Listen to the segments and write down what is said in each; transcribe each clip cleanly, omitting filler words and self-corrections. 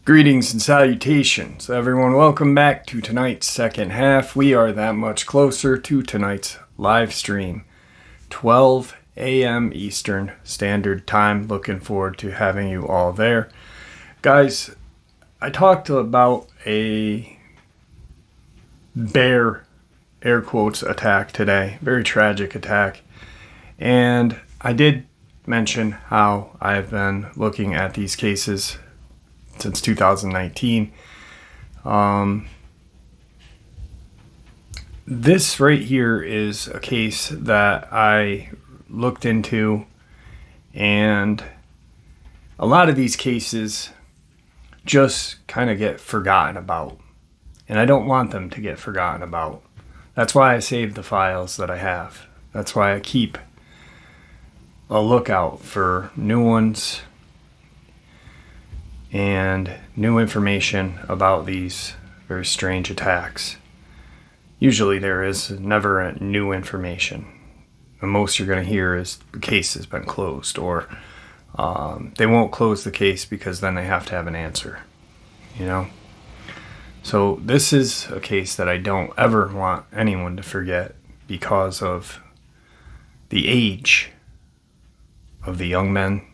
Greetings and salutations, everyone. Welcome back to tonight's second half. We are that much closer to tonight's live stream, 12 a.m. Eastern Standard Time. Looking forward to having you all there. Guys, I talked about a bear, air quotes, attack today. Very tragic attack. And I did mention how I've been looking at these cases since 2019. This right here is a case that I looked into, and a lot of these cases just kind of get forgotten about, and I don't want them to get forgotten about. That's why I save the files that I have. That's why I keep a lookout for new ones and new information about these very strange attacks. Usually there is never new information. The most you're going to hear is the case has been closed, or they won't close the case because then they have to have an answer, you know? So this is a case that I don't ever want anyone to forget because of the age of the young men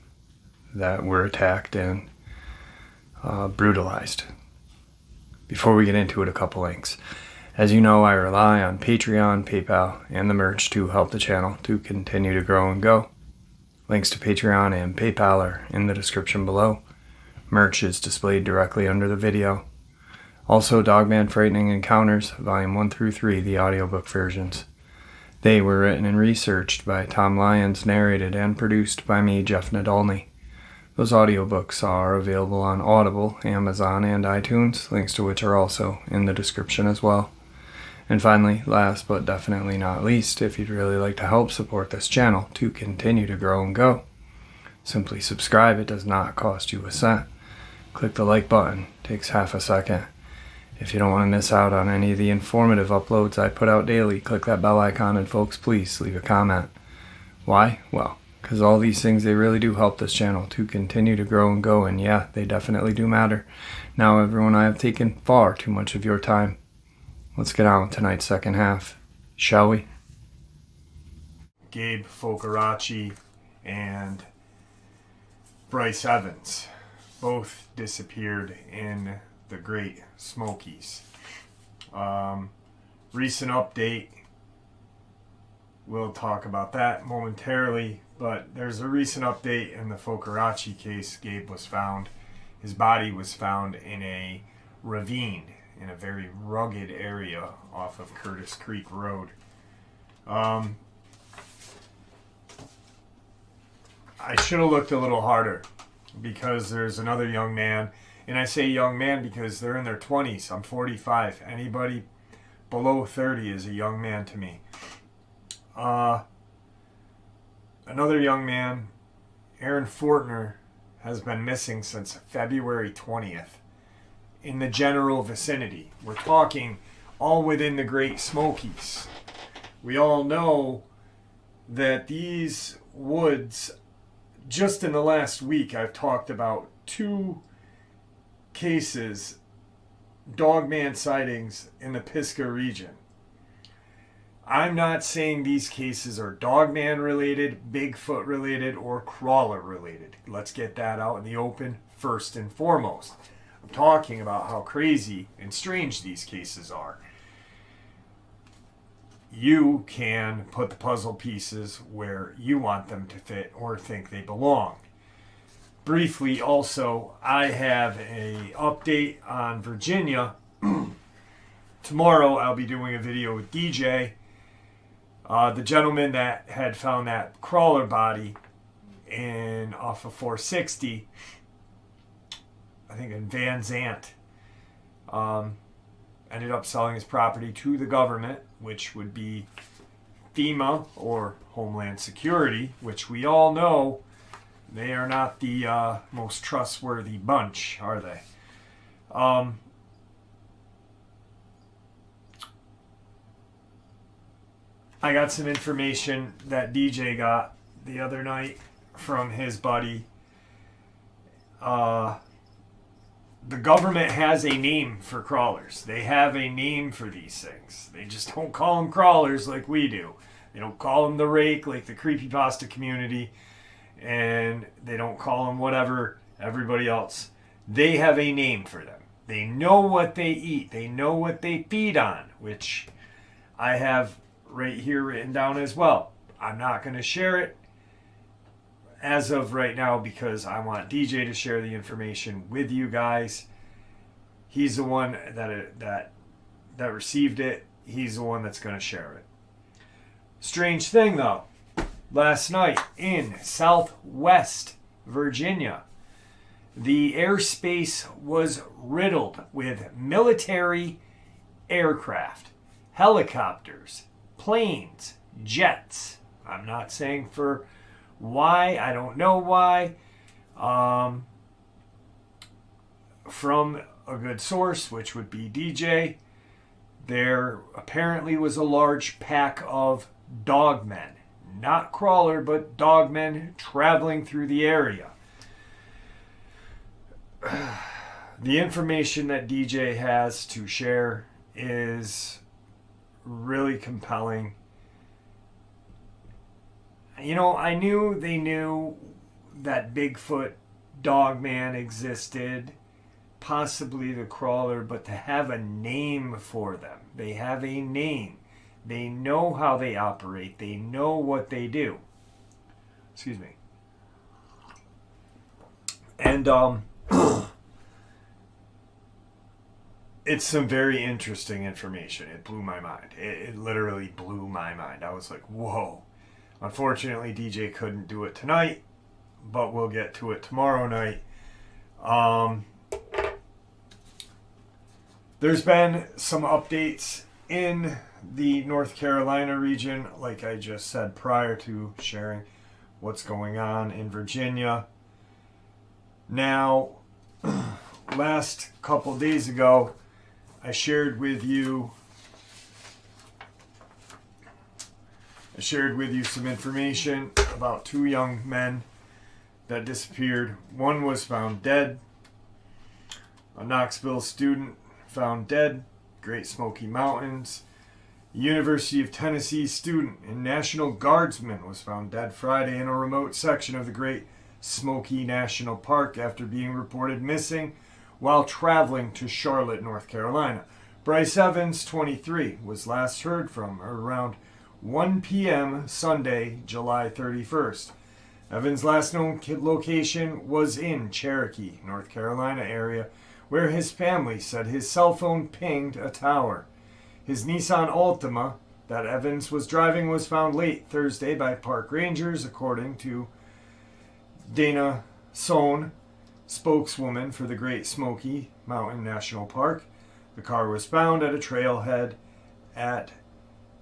that were attacked and brutalized. Before we get into it, a couple links. As you know, I rely on Patreon, PayPal, and the merch to help the channel to continue to grow and go. Links to Patreon and PayPal are in the description below. Merch is displayed directly under the video. Also, Dogman Frightening Encounters, Volume 1 through 3, the audiobook versions. They were written and researched by Tom Lyons, narrated and produced by me, Jeff Nadolny. Those audiobooks are available on Audible, Amazon, and iTunes, links to which are also in the description as well. And finally, last but definitely not least, if you'd really like to help support this channel to continue to grow and go, simply subscribe. It does not cost you a cent. Click the like button. It takes half a second. If you don't want to miss out on any of the informative uploads I put out daily, click that bell icon, and folks, please leave a comment. Why? Well, because all these things, they really do help this channel to continue to grow and go, and yeah, they definitely do matter. Now, everyone, I have taken far too much of your time. Let's get on with tonight's second half, shall we? Gabe Folar and Bryce Evans both disappeared in the Great Smokies. Recent update. We'll talk about that momentarily, but there's a recent update in the Folar case. Gabe was found, his body was found in a ravine in a very rugged area off of Curtis Creek Road. I should have looked a little harder because there's another young man, and I say young man because they're in their 20s. I'm 45. Anybody below 30 is a young man to me. Another young man, Aaron Forner, has been missing since February 20th in the general vicinity. We're talking all within the Great Smokies. We all know that these woods, just in the last week, I've talked about 2 cases, Dogman sightings in the Pisgah region. I'm not saying these cases are Dogman related, Bigfoot related, or crawler related. Let's get that out in the open first and foremost. I'm talking about how crazy and strange these cases are. You can put the puzzle pieces where you want them to fit or think they belong. Briefly also, I have an update on Virginia. Tomorrow I'll be doing a video with DJ. The gentleman that had found that crawler body off of 460, I think in Van Zant, ended up selling his property to the government, which would be FEMA or Homeland Security, which we all know they are not the most trustworthy bunch, are they? I got some information that DJ got the other night from his buddy. The government has a name for crawlers. They have a name for these things. They just don't call them crawlers like we do. They don't call them the rake like the creepypasta community. And they don't call them whatever everybody else. They have a name for them. They know what they eat. They know what they feed on, which I have right here written down as well. I'm not going to share it as of right now because I want DJ to share the information with you guys. He's the one that received it. He's the one that's going to share it. Strange thing though, last night in Southwest Virginia, the airspace was riddled with military aircraft, helicopters, planes, jets. I'm not saying for why. I don't know why. From a good source, which would be DJ, there apparently was a large pack of dogmen. Not crawler, but dogmen traveling through the area. The information that DJ has to share is really compelling. You know, I knew they knew that Bigfoot Dogman existed, possibly the crawler, but to have a name for them. They have a name. They know how they operate. They know what they do. Excuse me. And it's some very interesting information. It blew my mind. It literally blew my mind. I was like, whoa. Unfortunately, DJ couldn't do it tonight, but we'll get to it tomorrow night. There's been some updates in the North Carolina region, like I just said prior to sharing what's going on in Virginia. Now, last couple days ago, I shared with you some information about two young men that disappeared. One was found dead. A Knoxville student found dead, Great Smoky Mountains. A University of Tennessee student and National Guardsman was found dead Friday in a remote section of the Great Smoky National Park after being reported missing while traveling to Charlotte, North Carolina. Bryce Evans, 23, was last heard from around 1 p.m. Sunday, July 31st. Evans' last known location was in Cherokee, North Carolina area, where his family said his cell phone pinged a tower. His Nissan Altima that Evans was driving was found late Thursday by park rangers, according to Dana Sohn, spokeswoman for the Great Smoky Mountain National Park. The car was found at a trailhead at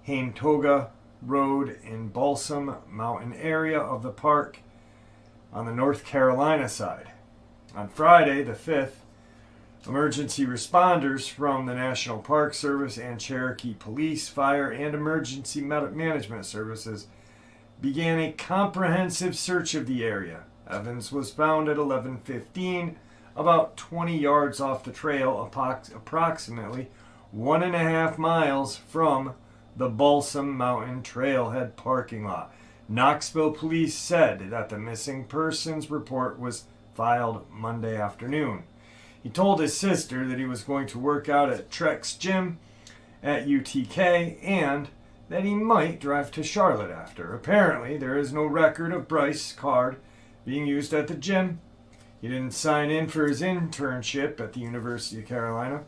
Haimtoga Road in Balsam Mountain area of the park on the North Carolina side. On Friday, the 5th, emergency responders from the National Park Service and Cherokee Police, Fire, and Emergency Management Services began a comprehensive search of the area. Evans was found at 11:15, about 20 yards off the trail, approximately 1.5 miles from the Balsam Mountain Trailhead parking lot. Knoxville police said that the missing persons report was filed Monday afternoon. He told his sister that he was going to work out at Trek's gym at UTK and that he might drive to Charlotte after. Apparently, there is no record of Bryce's card being used at the gym. He didn't sign in for his internship at the University of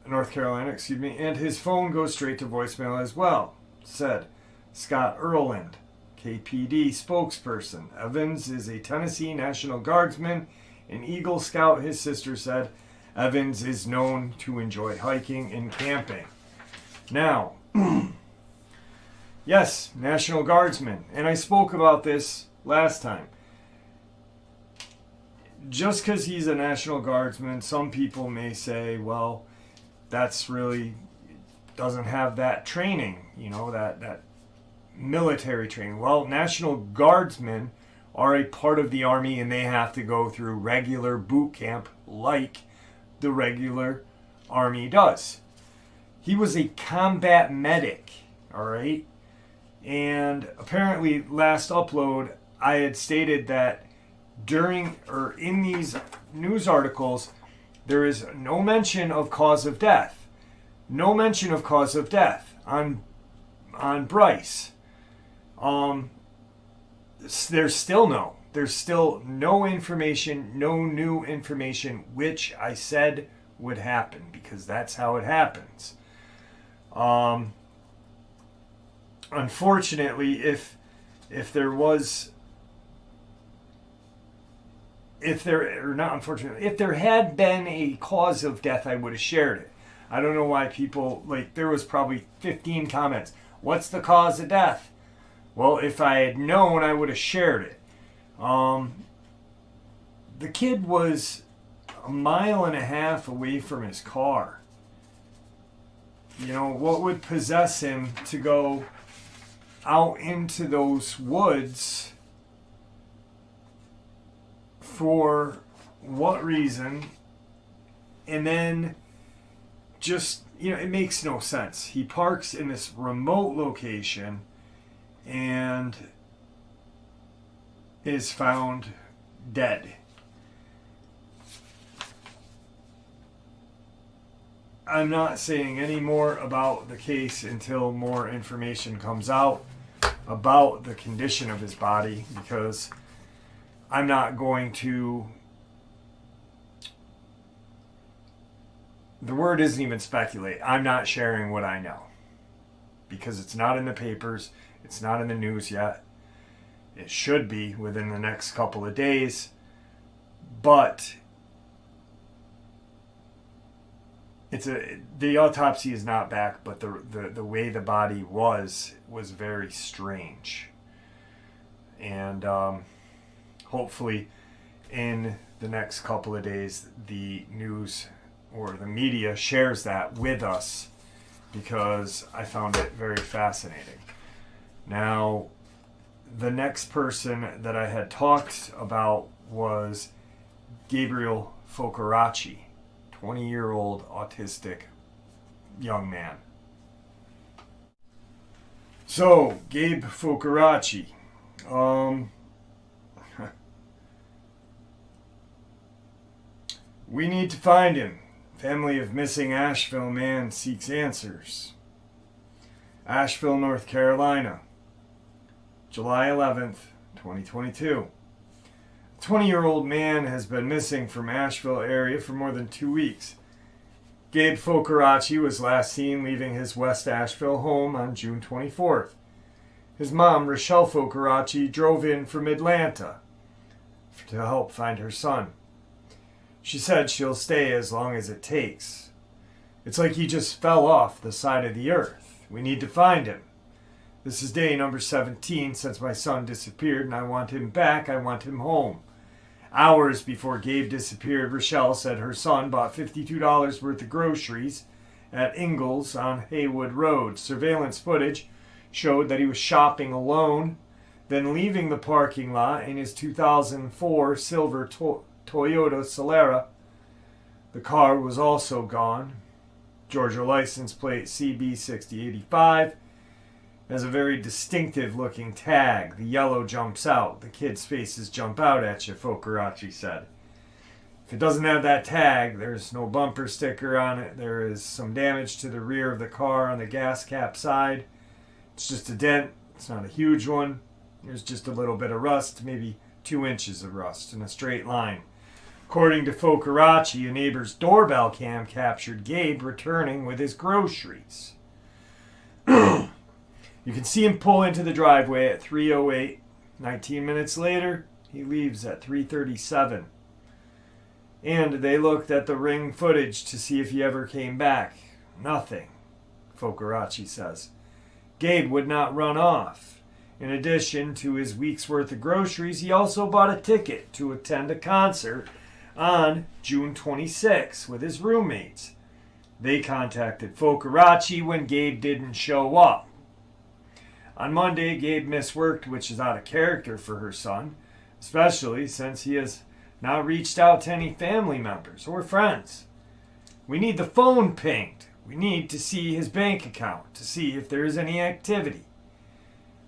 North Carolina, and his phone goes straight to voicemail as well, said Scott Earland, KPD spokesperson. Evans is a Tennessee National Guardsman and Eagle Scout, his sister said. Evans is known to enjoy hiking and camping. Now, yes, National Guardsman, and I spoke about this last time. Just because he's a National Guardsman, some people may say, well, that's doesn't have that training, that military training. Well, National Guardsmen are a part of the Army, and they have to go through regular boot camp like the regular Army does. He was a combat medic, all right? And apparently last upload, I had stated that in these news articles, there is no mention of cause of death. No mention of cause of death on Bryce. There's still no information, no new information, which I said would happen because that's how it happens. Unfortunately, if there had been a cause of death, I would have shared it. I don't know why people, there was probably 15 comments. What's the cause of death? Well, if I had known, I would have shared it. The kid was 1.5 miles away from his car. What would possess him to go out into those woods? For what reason? And then just, it makes no sense. He parks in this remote location and is found dead. I'm not saying any more about the case until more information comes out about the condition of his body, because I'm not going to... The word isn't even speculate. I'm not sharing what I know. Because it's not in the papers. It's not in the news yet. It should be within the next couple of days. But the autopsy is not back, but the way the body was very strange. And hopefully in the next couple of days, the news or the media shares that with us, because I found it very fascinating. Now, the next person that I had talked about was Gabriel Folar, 20-year-old autistic young man. So, Gabe Folar, we need to find him. Family of missing Asheville man seeks answers. Asheville, North Carolina, July 11th, 2022. A 20-year-old man has been missing from Asheville area for more than 2 weeks. Gabe Folar was last seen leaving his West Asheville home on June 24th. His mom, Rochelle Folar, drove in from Atlanta to help find her son. She said she'll stay as long as it takes. It's like he just fell off the side of the earth. We need to find him. This is day number 17 since my son disappeared, and I want him back. I want him home. Hours before Gabe disappeared, Rochelle said her son bought $52 worth of groceries at Ingalls on Haywood Road. Surveillance footage showed that he was shopping alone, then leaving the parking lot in his 2004 silver Toyota Solara. The car was also gone. Georgia license plate CB6085 has a very distinctive looking tag. The yellow jumps out. The kids' faces jump out at you, Folar said. If it doesn't have that tag, there's no bumper sticker on it. There is some damage to the rear of the car on the gas cap side. It's just a dent. It's not a huge one. There's just a little bit of rust, maybe 2 inches of rust in a straight line. According to Folar, a neighbor's doorbell cam captured Gabe returning with his groceries. You can see him pull into the driveway at 3:08. 19 minutes later, he leaves at 3:37. And they looked at the ring footage to see if he ever came back. Nothing, Folar says. Gabe would not run off. In addition to his week's worth of groceries, he also bought a ticket to attend a concert on June 26 with his roommates. They contacted Focaraci when Gabe didn't show up. On Monday, Gabe misworked, which is out of character for her son, especially since he has not reached out to any family members or friends. We need the phone pinged. We need to see his bank account to see if there is any activity.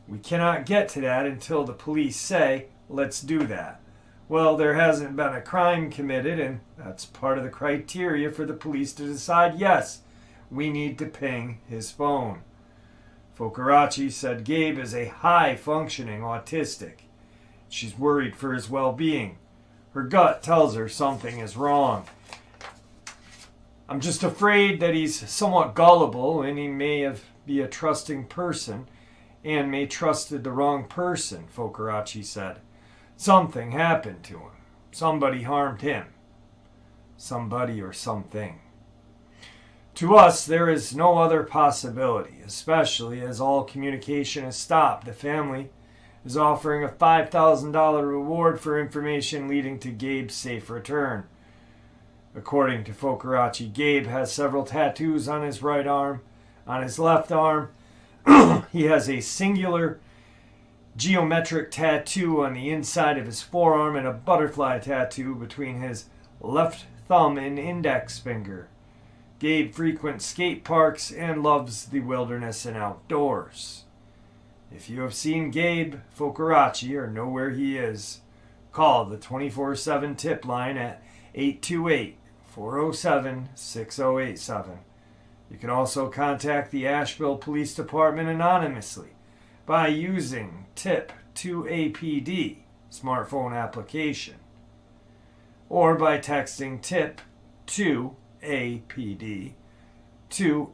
We cannot get to that until the police say, let's do that. Well, there hasn't been a crime committed, and that's part of the criteria for the police to decide, yes, we need to ping his phone. Focaraci said Gabe is a high-functioning autistic. She's worried for his well-being. Her gut tells her something is wrong. I'm just afraid that he's somewhat gullible and he may be a trusting person and may trusted the wrong person, Focaraci said. Something happened to him. Somebody harmed him. Somebody or something. To us, there is no other possibility, especially as all communication is stopped. The family is offering a $5,000 reward for information leading to Gabe's safe return. According to Focaraci, Gabe has several tattoos on his right arm. On his left arm, he has a singular geometric tattoo on the inside of his forearm and a butterfly tattoo between his left thumb and index finger. Gabe frequents skate parks and loves the wilderness and outdoors. If you have seen Gabe Focaraci or know where he is, call the 24/7 tip line at 828-407-6087. You can also contact the Asheville Police Department anonymously by using TIP 2APD smartphone application or by texting TIP 2APD to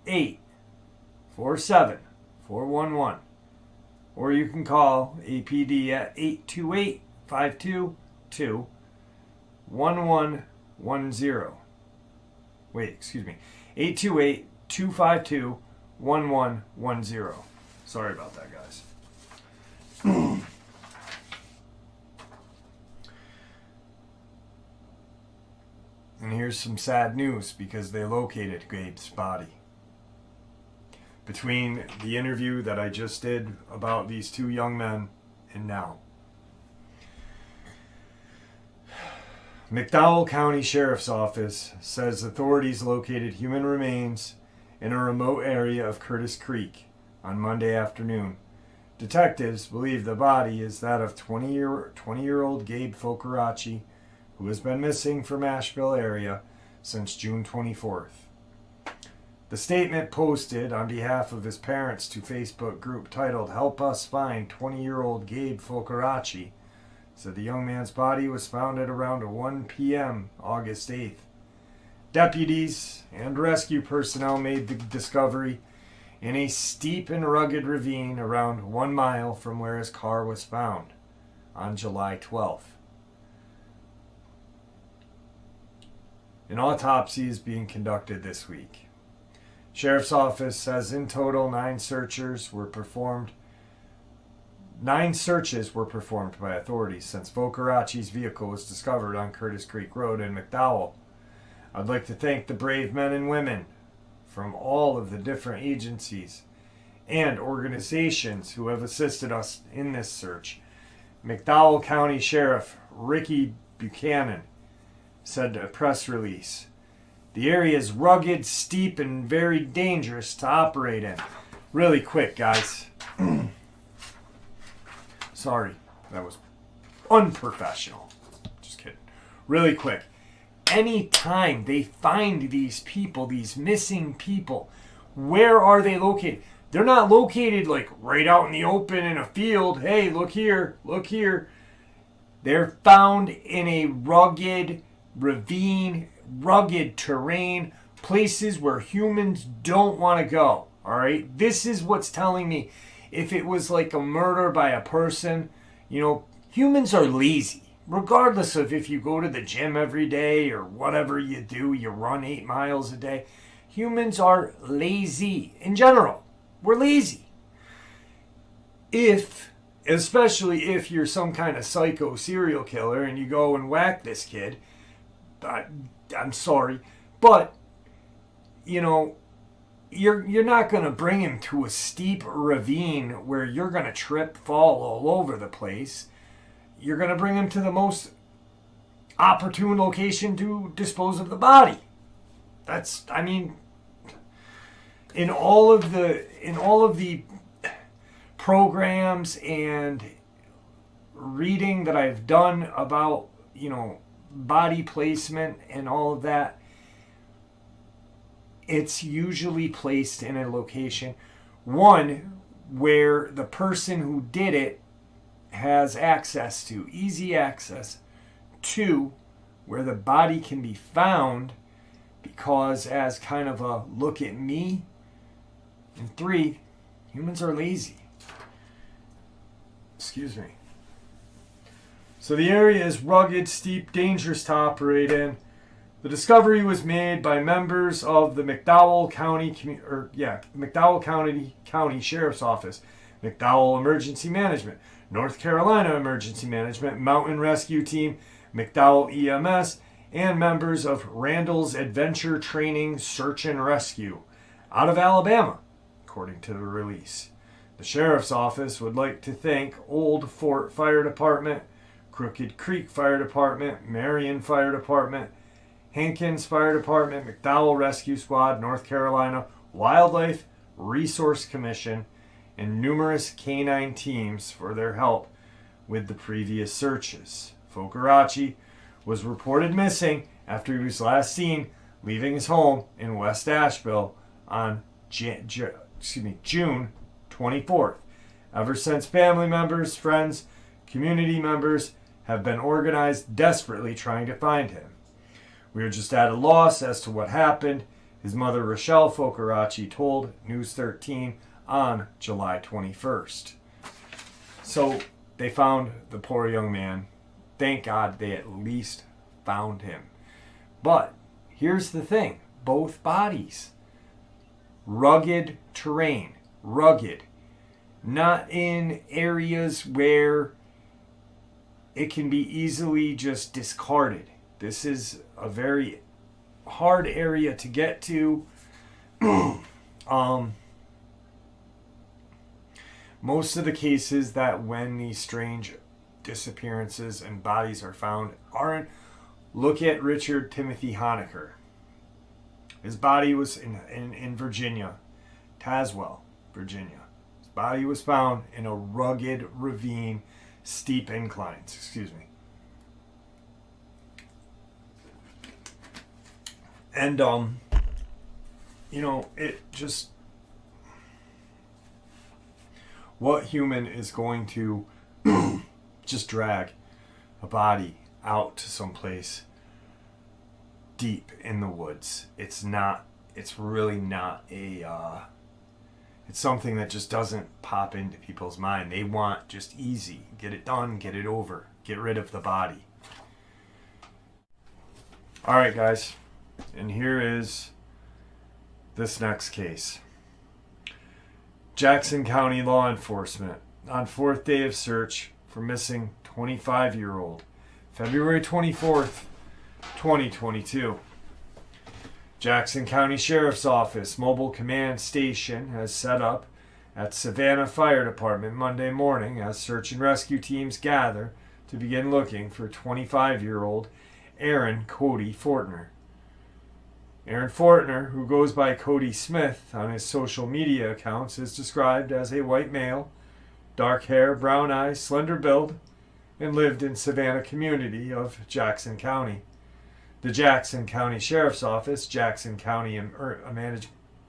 847-411, or you can call APD at 828-522-1110. Wait, excuse me. 828-252-1110. Sorry about that, guys. And here's some sad news because they located Gabe's body. Between the interview that I just did about these two young men and now. McDowell County Sheriff's Office says authorities located human remains in a remote area of Curtis Creek on Monday afternoon. Detectives believe the body is that of 20-year-old Gabe Focaraci, who has been missing from Asheville area since June 24th. The statement posted on behalf of his parents to Facebook group titled Help Us Find 20-year-old Gabe Focaraci said the young man's body was found at around 1 p.m. August 8th. Deputies and rescue personnel made the discovery in a steep and rugged ravine around 1 mile from where his car was found on July 12th. An autopsy is being conducted this week. Sheriff's Office says in total 9 searches were performed by authorities since Focaraci's vehicle was discovered on Curtis Creek Road in McDowell. I'd like to thank the brave men and women from all of the different agencies and organizations who have assisted us in this search. McDowell County Sheriff Ricky Buchanan said in a press release, "The area is rugged, steep, and very dangerous to operate in." Really quick, guys. Sorry, that was unprofessional. Just kidding. Really quick. Anytime they find these people, these missing people, where are they located? They're not located like right out in the open in a field. Hey, look here, look here. They're found in a rugged ravine, rugged terrain, places where humans don't want to go. All right, this is what's telling me. If it was like a murder by a person, you know, humans are lazy. Regardless of if you go to the gym every day or whatever you do, you run 8 miles a day. Humans are lazy in general. We're lazy. Especially if you're some kind of psycho serial killer and you go and whack this kid, I'm sorry, but you know, you're not going to bring him to a steep ravine where you're going to trip, fall all over the place. You're going to bring him to the most opportune location to dispose of the body. That's, I mean, in all of the programs and reading that I've done about, body placement and all of that, it's usually placed in a location, one, where the person who did it has access to, easy access. Two, where the body can be found, because as kind of a look at me. And three, humans are lazy. Excuse me. So the area is rugged, steep, dangerous to operate in. The discovery was made by members of the McDowell County Sheriff's Office, McDowell Emergency Management, North Carolina Emergency Management, Mountain Rescue Team, McDowell EMS, and members of Randall's Adventure Training Search and Rescue out of Alabama, according to the release. The Sheriff's Office would like to thank Old Fort Fire Department, Crooked Creek Fire Department, Marion Fire Department, Hankins Fire Department, McDowell Rescue Squad, North Carolina Wildlife Resource Commission, and numerous canine teams for their help with the previous searches. Focarachi was reported missing after he was last seen leaving his home in West Asheville on June 24th. Ever since, family members, friends, community members have been organized desperately trying to find him. We are just at a loss as to what happened, his mother Rochelle Focarachi told News 13 on July 21st. So they found the poor young man. Thank God they at least found him. But here's the thing. Both bodies. Rugged terrain. Rugged. Not in areas where it can be easily just discarded. This is a very hard area to get to. Most of the cases that when these strange disappearances and bodies are found aren't. Look at Richard Timothy Honecker. His body was in Virginia, Tazewell, Virginia. His body was found in a rugged ravine, steep inclines. Excuse me. And, it just... What human is going to just drag a body out to someplace deep in the woods? It's really not it's something that just doesn't pop into people's mind. They want just easy. Get it done, get it over. Get rid of the body. All right, guys. And here is this next case. Jackson County law enforcement on fourth day of search for missing 25-year-old, February 24th, 2022. Jackson County Sheriff's Office mobile command station has set up at Savannah Fire Department Monday morning as search and rescue teams gather to begin looking for 25-year-old Aaron Cody Forner. Aaron Forner, who goes by Cody Smith on his social media accounts, is described as a white male, dark hair, brown eyes, slender build, and lived in Savannah community of Jackson County. The Jackson County Sheriff's Office, Jackson County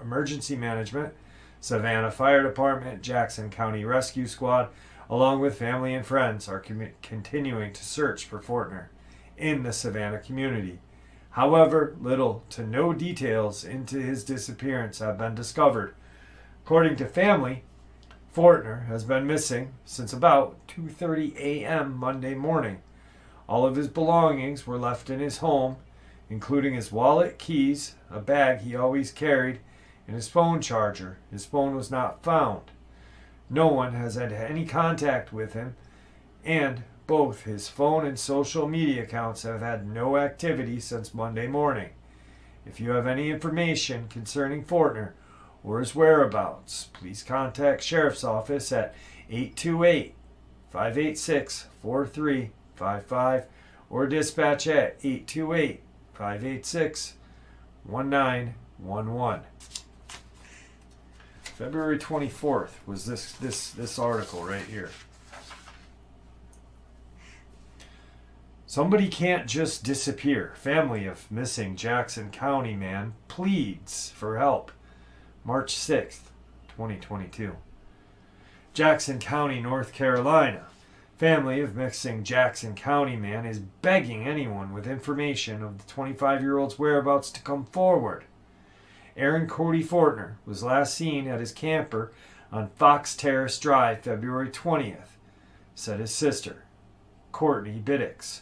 Emergency Management, Savannah Fire Department, Jackson County Rescue Squad, along with family and friends, are continuing to search for Forner in the Savannah community. However, little to no details into his disappearance have been discovered. According to family, Forner has been missing since about 2:30 a.m. Monday morning. All of his belongings were left in his home, including his wallet, keys, a bag he always carried, and his phone charger. His phone was not found. No one has had any contact with him, and both his phone and social media accounts have had no activity since Monday morning. If you have any information concerning Forner or his whereabouts, please contact Sheriff's Office at 828-586-4355 or dispatch at 828-586-1911. February 24th was this article right here. Somebody can't just disappear. Family of missing Jackson County man pleads for help. March 6th, 2022. Jackson County, North Carolina. Family of missing Jackson County man is begging anyone with information of the 25-year-old's whereabouts to come forward. Aaron Cody Forner was last seen at his camper on Fox Terrace Drive February 20th, said his sister, Courtney Biddix.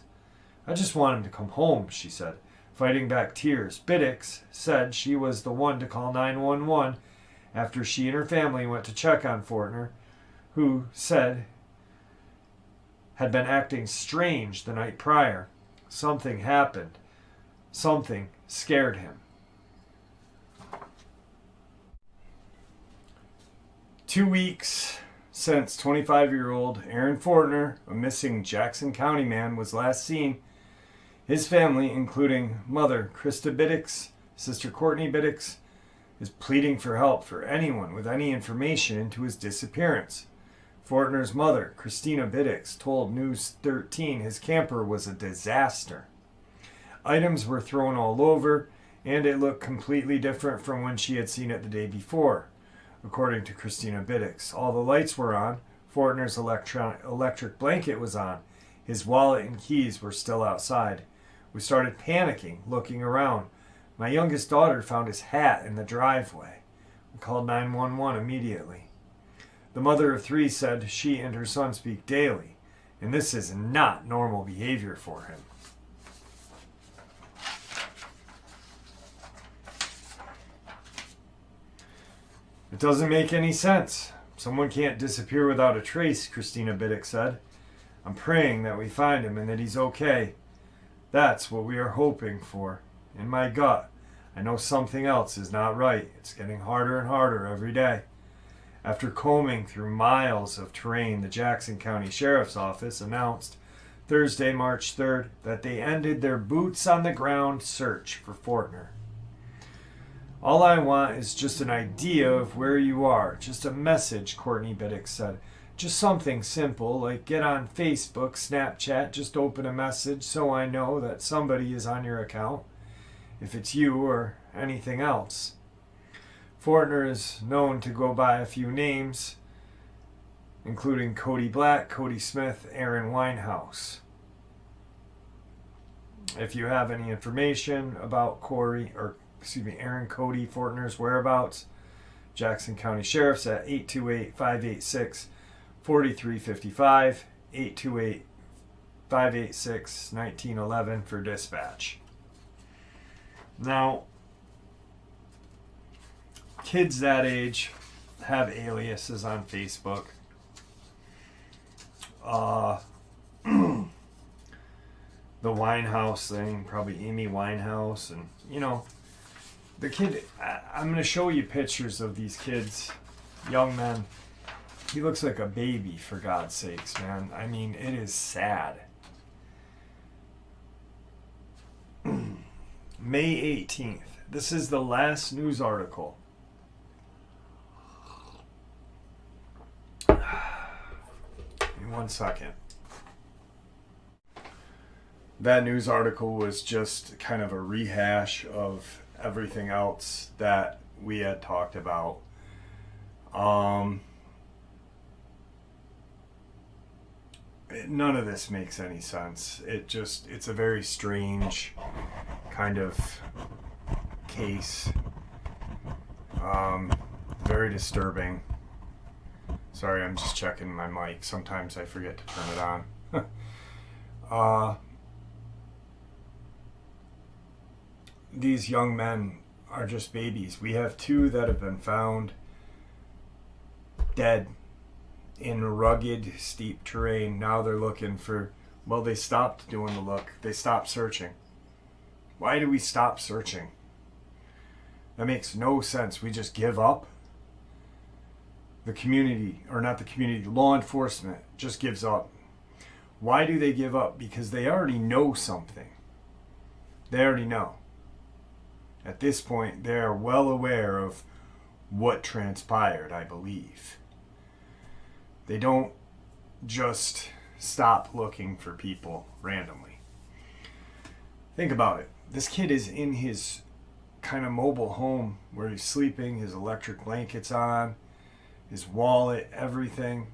I just want him to come home, she said, fighting back tears. Biddix said she was the one to call 911 after she and her family went to check on Forner, who said had been acting strange the night prior. Something happened. Something scared him. 2 weeks since 25-year-old Aaron Forner, a missing Jackson County man, was last seen, his family, including mother Krista Biddix, sister Courtney Biddix, is pleading for help for anyone with any information into his disappearance. Fortner's mother, Christina Biddix, told News 13 his camper was a disaster. Items were thrown all over, and it looked completely different from when she had seen it the day before. According to Christina Biddix, all the lights were on, Fortner's electric blanket was on, his wallet and keys were still outside. We started panicking, looking around. My youngest daughter found his hat in the driveway. We called 911 immediately. The mother of three said she and her son speak daily, and this is not normal behavior for him. It doesn't make any sense. Someone can't disappear without a trace, Christina Biddix said. I'm praying that we find him and that he's okay. That's what we are hoping for. In my gut, I know something else is not right. It's getting harder and harder every day. After combing through miles of terrain, the Jackson County Sheriff's Office announced Thursday, March 3rd, that they ended their boots-on-the-ground search for Fortner. All I want is just an idea of where you are, just a message, Courtney Biddix said. Just something simple, like get on Facebook, Snapchat, just open a message so I know that somebody is on your account, if it's you or anything else. Fortner is known to go by a few names, including Cody Black, Cody Smith, Aaron Winehouse. If you have any information about Aaron Cody Fortner's whereabouts, Jackson County Sheriff's at 828-586-4355, 828-586-1911 for dispatch. Now, kids that age have aliases on Facebook. The Winehouse thing, probably Amy Winehouse, and the kid, I'm going to show you pictures of these kids, young men. He looks like a baby, for God's sakes, man. I mean, it is sad. May 18th. This is the last news article. Give me 1 second. That news article was just kind of a rehash of everything else that we had talked about. None of this makes any sense. It's a very strange kind of case. Very disturbing. Sorry, I'm just checking my mic. Sometimes I forget to turn it on. These young men are just babies. We have 2 that have been found dead in rugged, steep terrain. Now they're looking for, they stopped doing the look. They stopped searching. Why do we stop searching? That makes no sense. We just give up. The community, or not the community, law enforcement just gives up. Why do they give up? Because they already know something. They already know. At this point, they're well aware of what transpired, I believe. They don't just stop looking for people randomly. Think about it. This kid is in his kind of mobile home where he's sleeping, his electric blanket's on, his wallet, everything.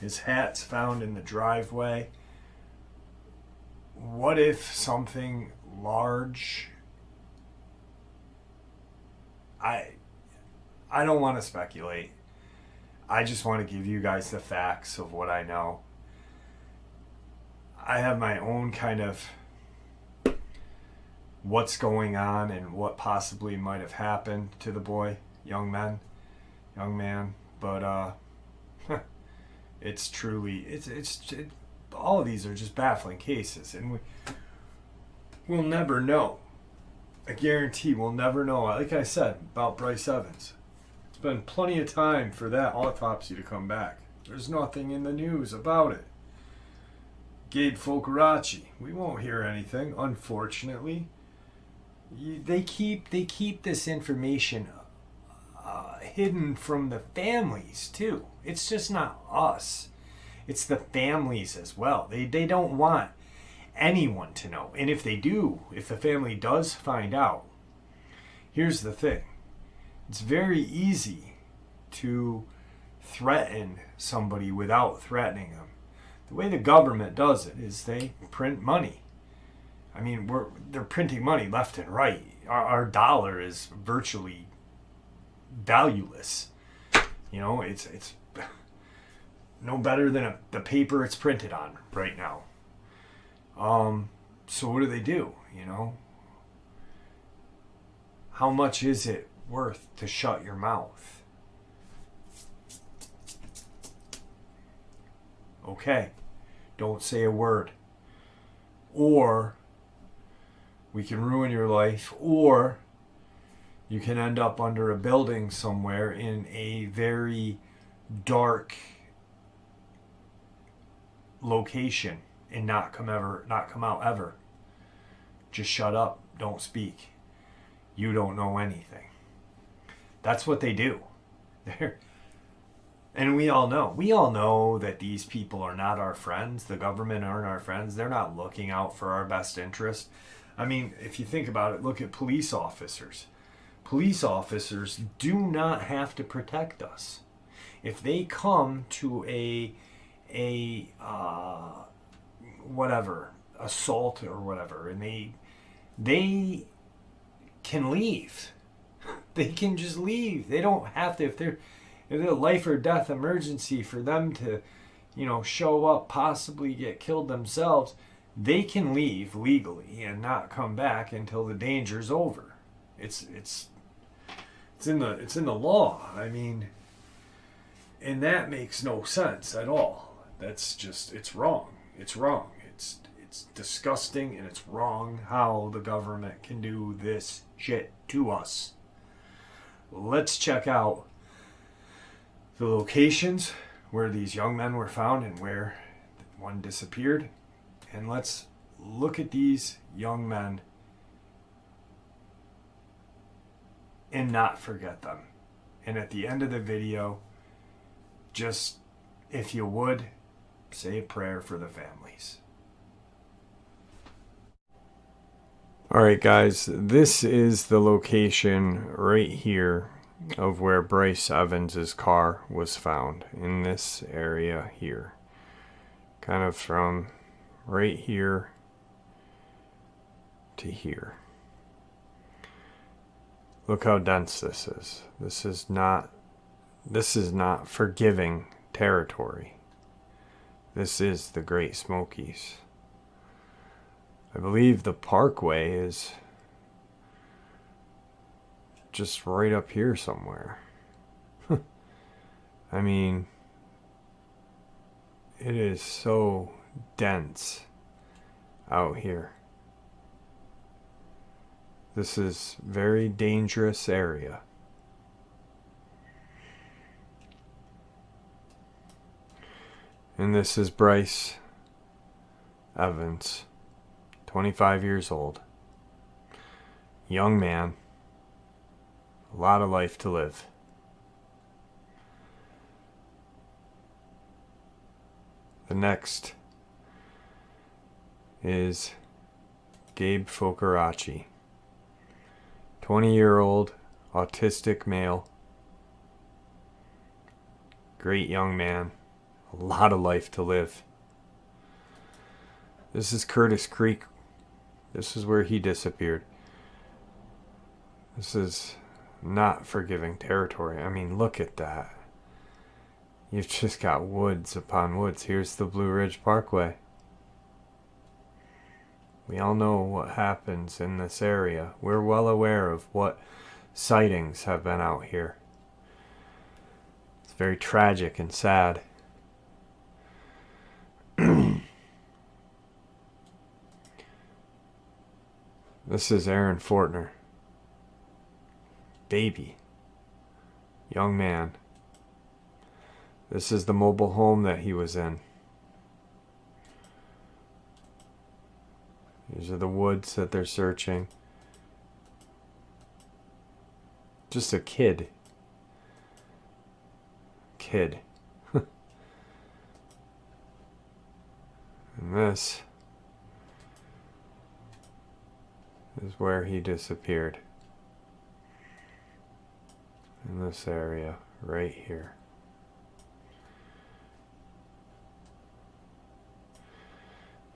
His hat's found in the driveway. What if something large... I don't want to speculate. I just want to give you guys the facts of what I know. I have my own kind of what's going on and what possibly might have happened to the boy, young man. But it's truly, all of these are just baffling cases, and we'll never know. I guarantee we'll never know. Like I said about Bryce Evans, it's been plenty of time for that autopsy to come back. There's nothing in the news about it. Gabe Folar, we won't hear anything, unfortunately. They keep this information hidden from the families too. It's just not us. It's the families as well. They don't want anyone to know. And if they do, if the family does find out, here's the thing. It's very easy to threaten somebody without threatening them. The way the government does it is they print money. I mean, they're printing money left and right. Our dollar is virtually valueless. You know, it's no better than the paper it's printed on right now. So what do? You know, how much is it worth to shut your mouth? Okay, don't say a word. Or we can ruin your life, or you can end up under a building somewhere in a very dark location and not come out ever. Just shut up, don't speak. You don't know anything. That's what they do. And we all know that these people are not our friends. The government aren't our friends. They're not looking out for our best interest. I mean, if you think about it, look at police officers. Police officers do not have to protect us. If they come to a assault or whatever, and they can leave. They can just leave. They don't have to, if they're a life or death emergency for them to, show up, possibly get killed themselves, they can leave legally and not come back until the danger's over. It's in the law. I mean, and that makes no sense at all. That's just, it's wrong. It's wrong. It's disgusting, and it's wrong how the government can do this shit to us. Let's check out the locations where these young men were found and where one disappeared. And let's look at these young men and not forget them. And at the end of the video, just, if you would, say a prayer for the families. Alright guys, this is the location right here of where Bryce Evans' car was found, in this area here. Kind of from right here to here. Look how dense this is. This is not forgiving territory. This is the Great Smokies. I believe the parkway is just right up here somewhere. I mean, it is so dense out here. This is very dangerous area. And this is Bryce Evans, 25 years old. Young man. A lot of life to live. The next is Gabe Folar, 20-year-old autistic male. Great young man. A lot of life to live. This is Curtis Creek. This is where he disappeared. This is not forgiving territory. I mean, look at that. You've just got woods upon woods. Here's the Blue Ridge Parkway. We all know what happens in this area. We're well aware of what sightings have been out here. It's very tragic and sad. This is Aaron Forner. Baby. Young man. This is the mobile home that he was in. These are the woods that they're searching. Just a kid. And this is where he disappeared. In this area, right here.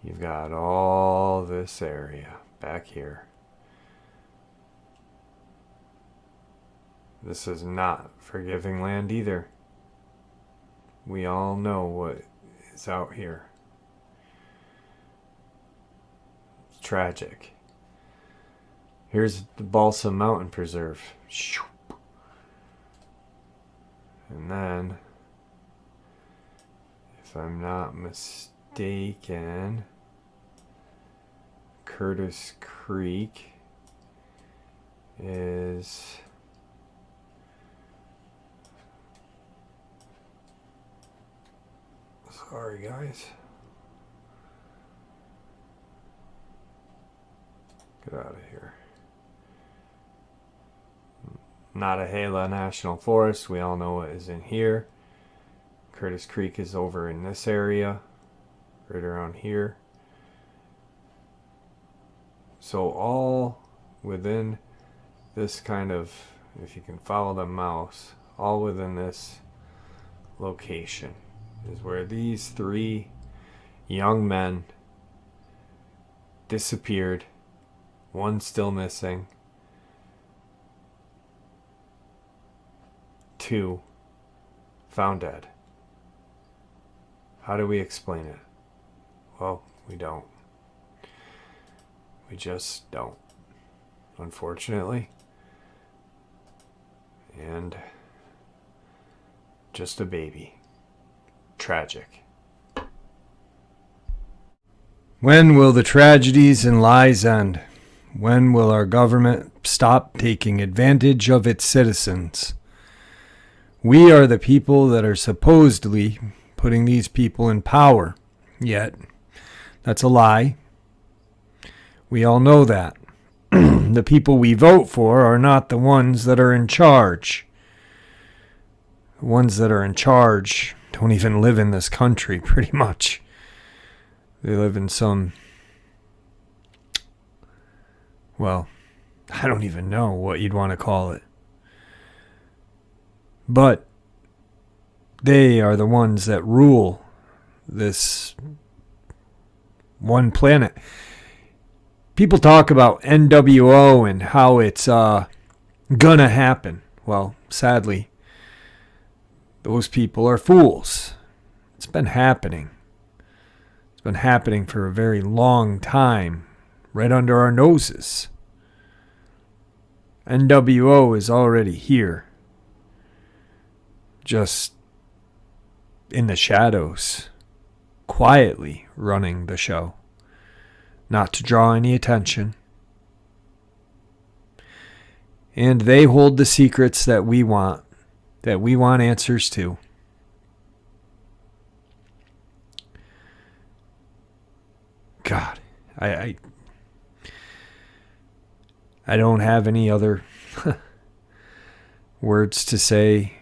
You've got all this area back here. This is not forgiving land either. We all know what is out here. It's tragic. Here's the Balsam Mountain Preserve. And then, if I'm not mistaken, Curtis Creek is sorry guys, get out of here. Nottahala National Forest, we all know what is in here. Curtis Creek is over in this area, right around here. So all within this kind of, if you can follow the mouse, all within this location is where these three young men disappeared. One still missing. 2 found dead. How do we explain it? Well, we don't. We just don't. Unfortunately. And just a baby. Tragic. When will the tragedies and lies end? When will our government stop taking advantage of its citizens? We are the people that are supposedly putting these people in power. Yet, that's a lie. We all know that. The people we vote for are not the ones that are in charge. The ones that are in charge don't even live in this country, pretty much. They live in some, well, I don't even know what you'd want to call it. But they are the ones that rule this one planet. People talk about NWO and how it's gonna happen. Well, sadly, those people are fools. It's been happening. It's been happening for a very long time, right under our noses. NWO is already here. Just in the shadows, quietly running the show. Not to draw any attention. And they hold the secrets that we want answers to. God, I don't have any other words to say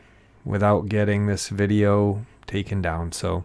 without getting this video taken down. So